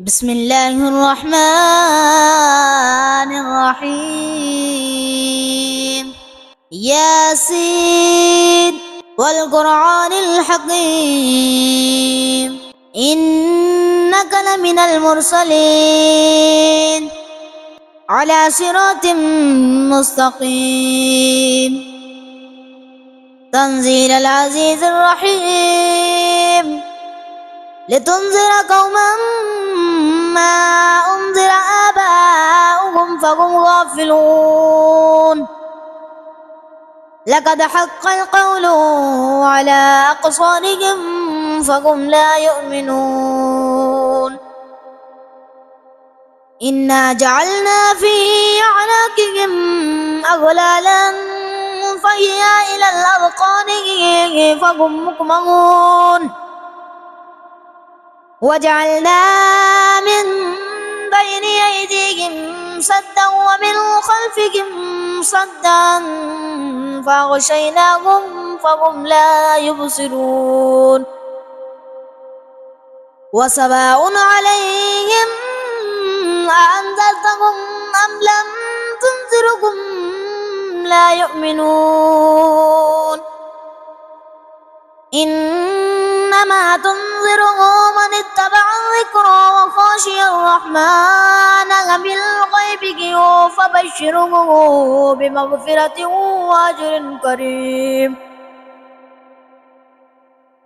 بسم الله الرحمن الرحيم. ياسين والقرآن الحكيم إنك لمن المرسلين على صراط مستقيم تنزيل العزيز الرحيم لتنذر قوما ما أنذر آباؤهم فهم غافلون. لقد حق القول على أقصارهم فهم لا يؤمنون. إنا جعلنا في أعناقهم أغلالا فهي إلى الأذقان فهم مقمحون. وجعلنا من بين أيديهم سدا ومن خلفهم سدا فأغشيناهم فهم لا يبصرون. وسواء عليهم أأنذرتهم أم لم تنذرهم لا يؤمنون. إنما تنذر من اتبع الذكر وخشي الرحمن بالغيب فبشره بمغفرة وأجر كريم.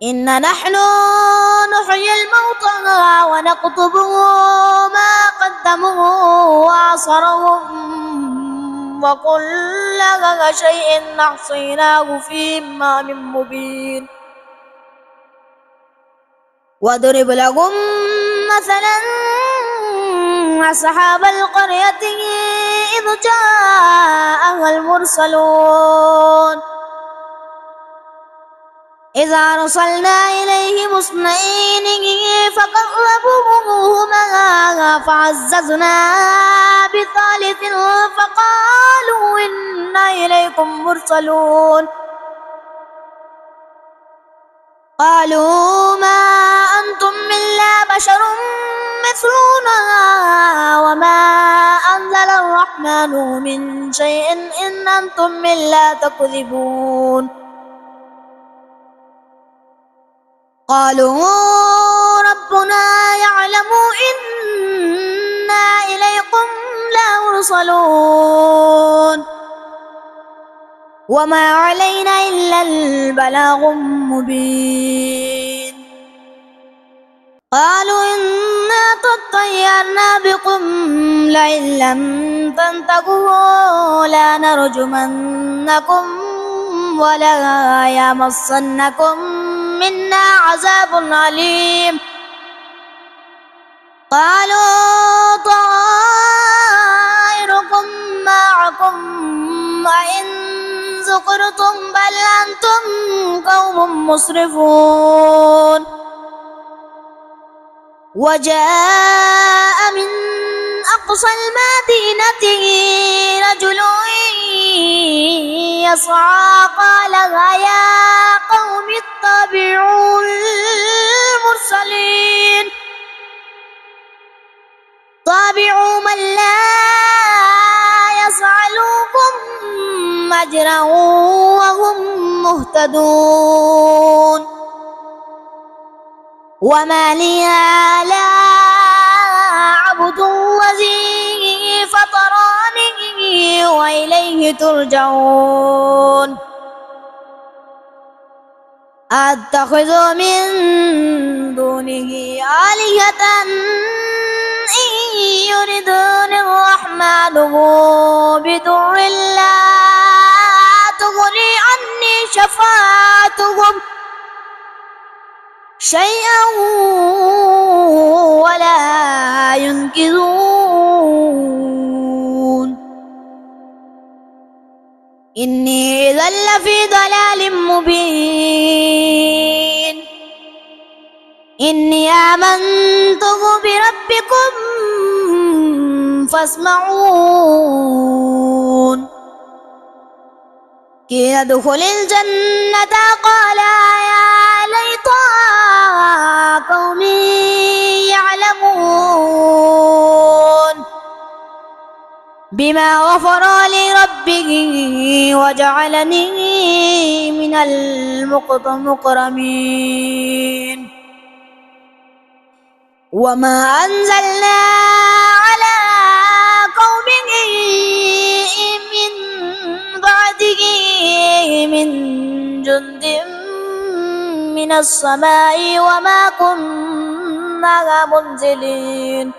إنا نحن نحيي الموتى ونكتب ما قدموا وآثارهم وكل شيء أحصيناه في إمام مبين. واضرب لهم مثلا أصحاب القرية إذ جاءها المرسلون إذ أرسلنا إليهم اثنين فكذبوهما فعززنا بثالث فقالوا إنا إليكم مرسلون. قالوا ما أنتم إلا بشر مثلنا وما أنزل الرحمن من شيء إن أنتم إلا تكذبون. قالوا ربنا يعلم إنا إليكم لمرسلون وما علينا إلا البلاغ المبين. قالوا إنا تطيرنا بكم لئن لم تنتهوا لنرجمنكم ولا يمسنكم منا عذاب أليم. قالوا طائركم معكم وإن ذكرتم بل أنتم قوم مسرفون. وجاء من أقصى المدينة رجل يسعى قال يا قوم اتبعوا المرسلين اتبعوا من لا يسألكم أجرا وهم مهتدون. وما لي لا أعبد الذي فطرني وإليه ترجعون. أتخذ من دونه آلهة إن يردون الرحمن بضر لا تغني عني شفاعتهم شيئا ولا ينقذون. إني إذا لفي ضلال مبين. إني آمنت بربكم فاسمعون. قيل ادخل الجنة قال يا ليت قومي يعلمون. بما غفر لي ربي وجعلني من المكرمين. وما أنزلنا على قومه من بعده من جند من السماء وما كنا منزلين.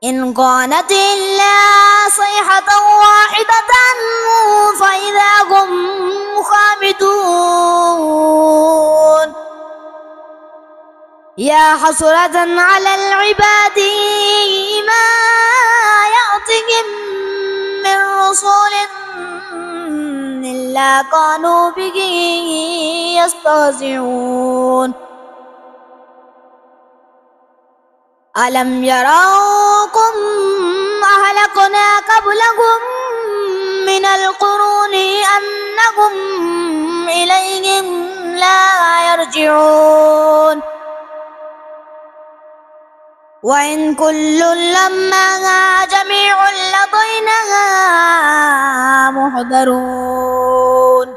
إن كانت إلا صيحة واحدة فإذا هم خامدون. يا حسرة على العباد ما يأتهم من رسول إلا كانوا به يستهزئون. ألم يروكم أهلكنا قبلهم من القرون أنهم إليهم لا يرجعون. وإن كل لما جميع لدينا محضرون.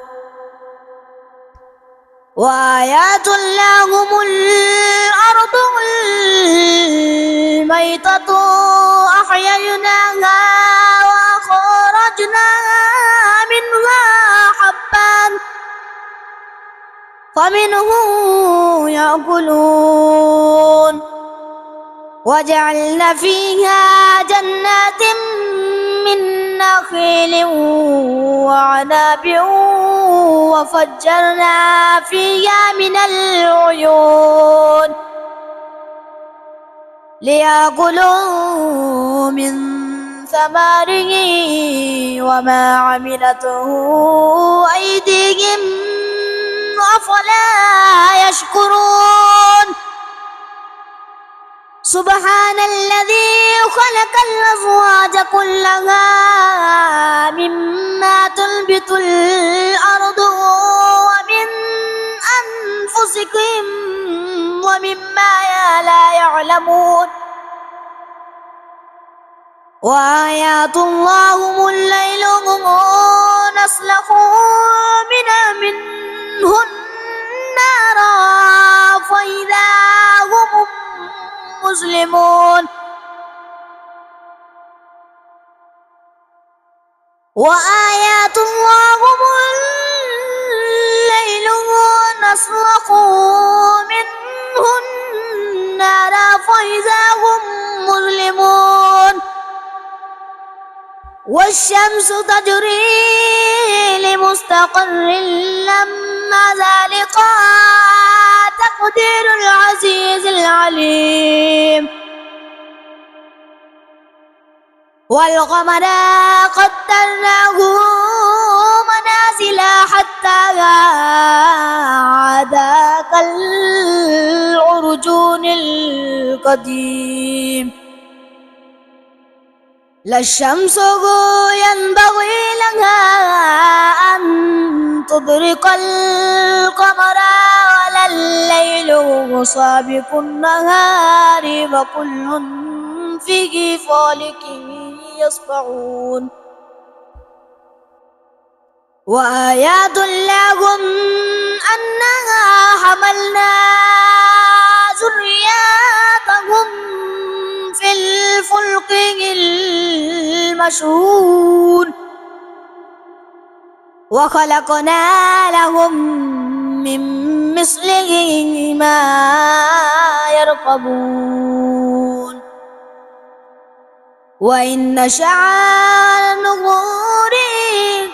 وآيات لهم الأرض الميتة أحييناها وأخرجنا منها حبا فمنه يأكلون. وجعلنا فيها جنات من نخيل وعناب وفجرنا فيها من العيون ليأكلوا من ثمره وما عملته أيديهم أفلا يشكرون. سبحان الذي خلق الأزواج كلها مما تنبت الأرض ومن أنفسكم ومما لا يعلمون. وآيات اللهم الليل نسلخ منه النار فإذا هم مسلمون. وآيات اللهم الليل نسلخ منه النار فإذا هم مسلمون. والشمس تجري لمستقر لما ذلك تقدير العزيز العليم. والقمر قدرناه منازل حتى عاد كالعرجون القديم. لا الشمس ينبغي لها أن تدرك القمر ولا الليل سابق النهار وكل فيه فالك يسبحون. وآيات لهم أننا حملنا ذرياتهم في الفلك المشحون وخلقنا لهم من مثله ما يركبون. وإن نشأ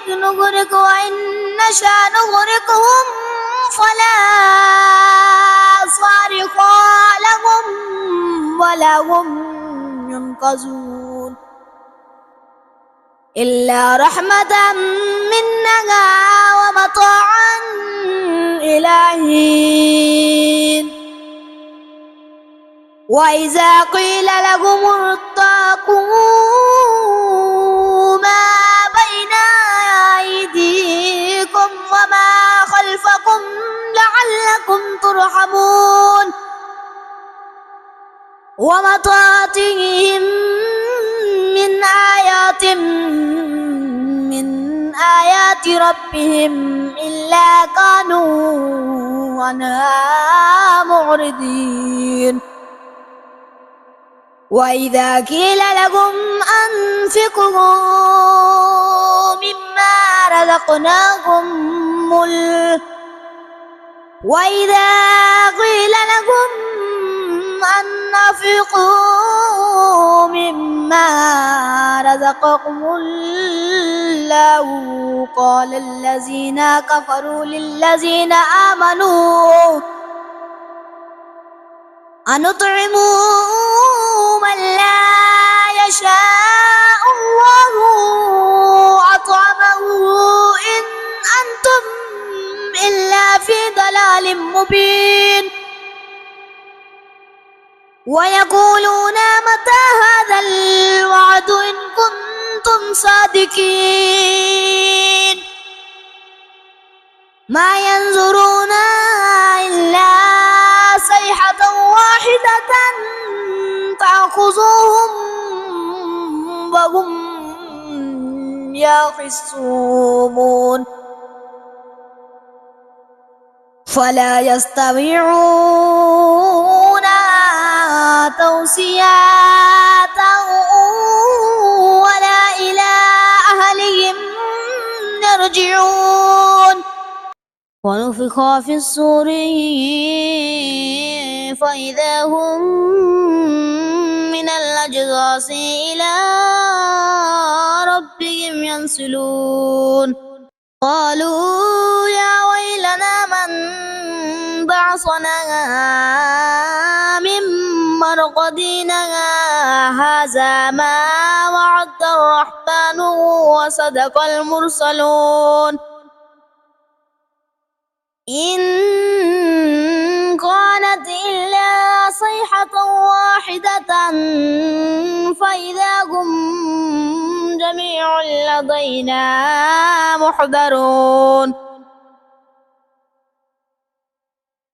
نغرق وإن نشأ نغرقهم فلا صارخ لهم ولا هم ينقذون إلا رحمة منا ومطاعا إلى حين. وإذا قيل لهم اتقوا ما بين أيديكم وما خلفكم لعلكم ترحمون ومطاتهم من آيات ربهم إلا كانوا عنها معرضين وإذا قيل لهم أنفقوا مما رزقناكم وإذا قيل لهم أنفقوا مما رزقكم الله قال الذين كفروا للذين آمنوا أنطعم من لا يشاء الله أطعمه إن أنتم إلا في ضلال مبين ويقولون متى هذا الوعد إن كنتم صادقين ما ينظرون إلا صيحة واحدة تأخذهم وهم يخصمون فلا يستطيعون توصية ولا إلى أهلهم يرجعون ونفخ في الصور فإذا هم من الأجداث إلى ربهم ينسلون قالوا يا ويلنا من بعثنا من مرقدنا هذا ما وعد الرحمن وصدق المرسلون إن كانت إلا صيحة واحدة فإذا هم جميع لدينا محضرون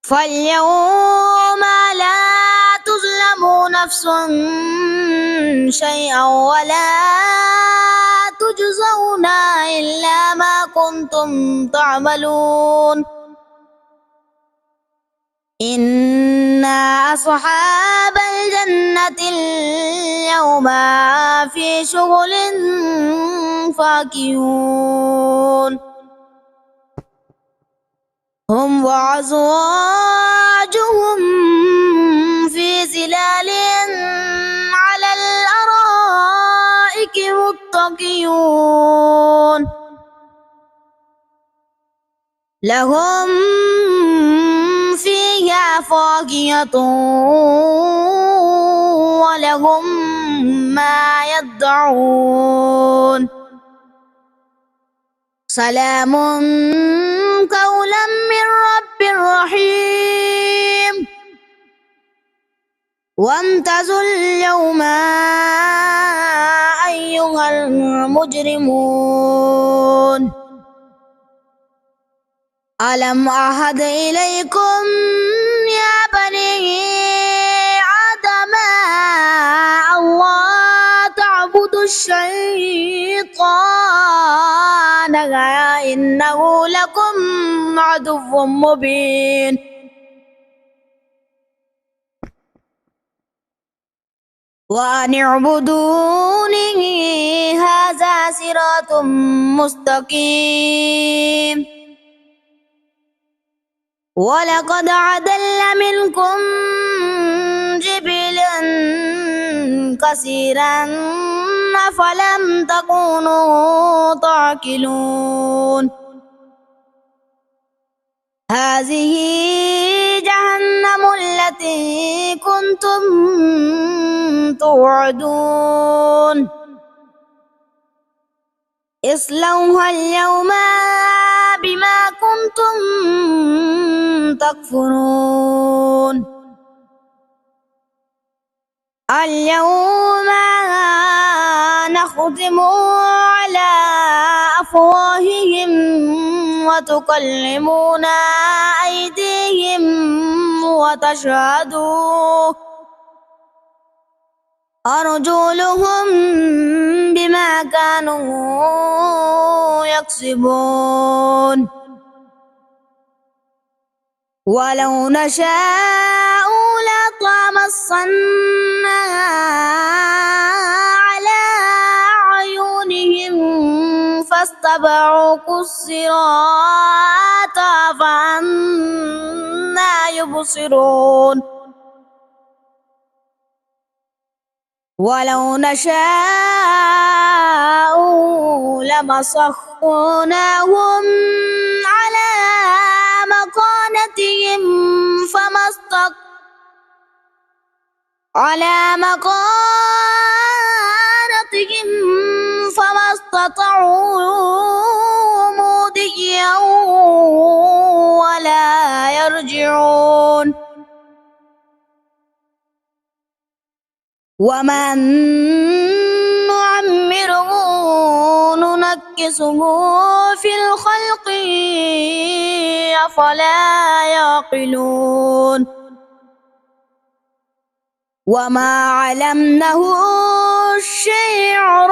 فاليوم لا تظلم نفس شيئا ولا تجزون إلا ما كنتم تعملون إن أصحاب الجنة اليوم في شغل فاكهون هم وأزواجهم في ظلال على الأرائك متكئون لهم فيها فاكهة ولهم ما يدعون سلام قولا من رب رحيم وامتازوا اليوم أيها المجرمون ألم أعهد إليكم يا بني آدم ألا تعبدوا الشيطان إنه لكم عدو مبين وأن اعبدوني هذا صراط مستقيم ولقد أضل منكم جبلا كثيرا فلم تكونوا تعقلون هذه جهنم التي كنتم توعدون اصلوها اليوم بما كنتم تكفرون اليوم نختم على أفواههم وتكلمنا أيديهم أرجلهم بما كانوا يكسبون ولو نشاء لطمسنا على أعينهم فاستبقوا الصراط فأنى يبصرون ولو نشاء لمسخناهم على مكانتهم فما استطاعوا مضيا ولا يرجعون ومن نعمره ننكسه في الخلق أفلا يعقلون وما علمناه الشعر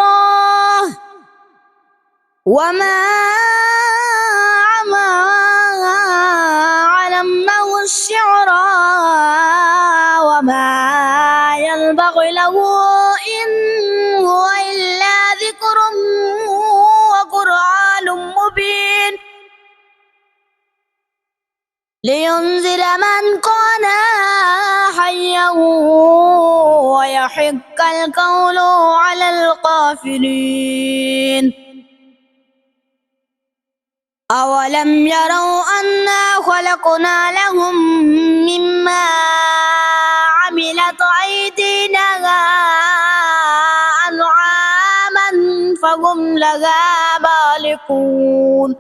وما ينبغي له إن هو إلا ذكر وقرآن مبين لينذر من كان حيا ويحق القول على الكافرين أولم يروا أنا خلقنا لهم مما عملت أيدينا أنعاما فهم لها مالكون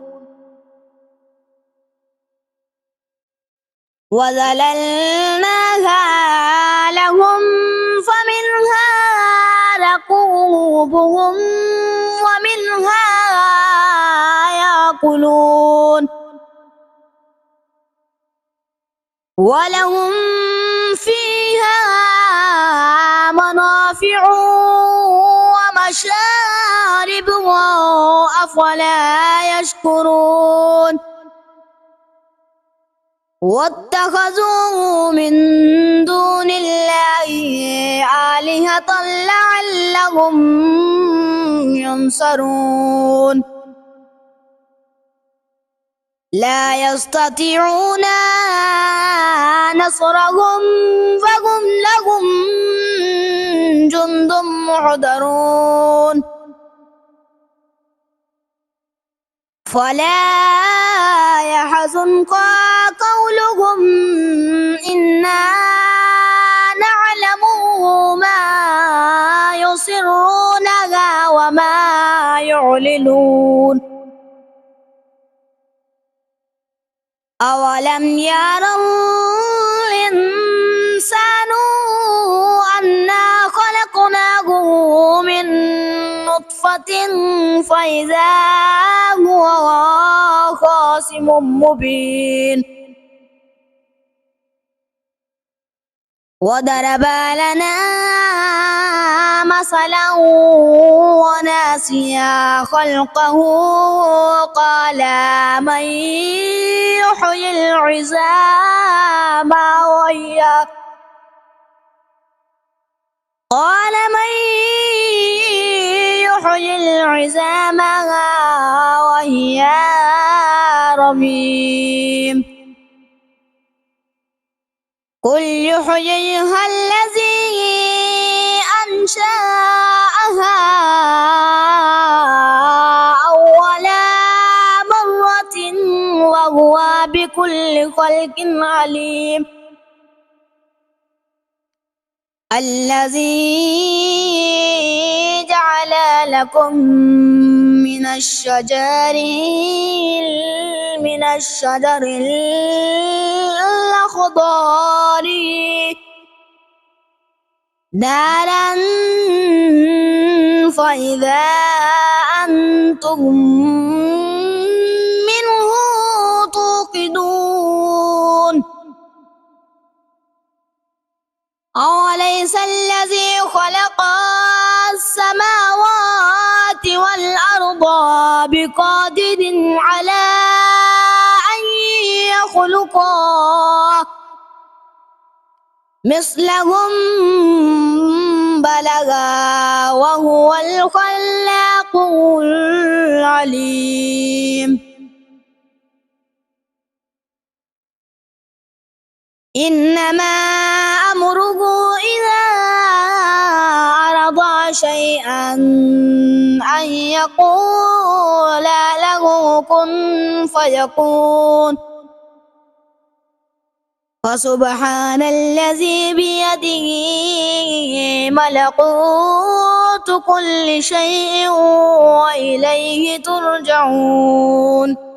وذللناها لهم فمنها ركوبهم ومنها يأكلون ولهم فيها منافع ومشارب أفلا يشكرون واتخذوا من دون الله آلهة لعلهم ينصرون لا يستطيعون نصرهم فهم لهم جند محضرون فلا يحزنك قولهم إنا نعلم ما يسرون وما يعلنون أولم يروا الإنسان أنا خلقناه من نطفة فإذا هو خصيم مبين وضرب لنا مثلا ونسي خلقه قال من يحيي العظام وهي رميم قل يحييها الذي أنشأها أول مرة وهو بكل خلق عليم الذي جعل لكم من الشجر الأخضر نارا فإذا أنتم منه توقدون أوليس الذي خلق السماوات والأرض بقادر على أن يخلق مثلهم بلغا وهو الخلاق العليم إنما أمره إذا أراد شيئا أن يقول له كن فيكون فسبحان الذي بيده ملكوت كل شيء وإليه ترجعون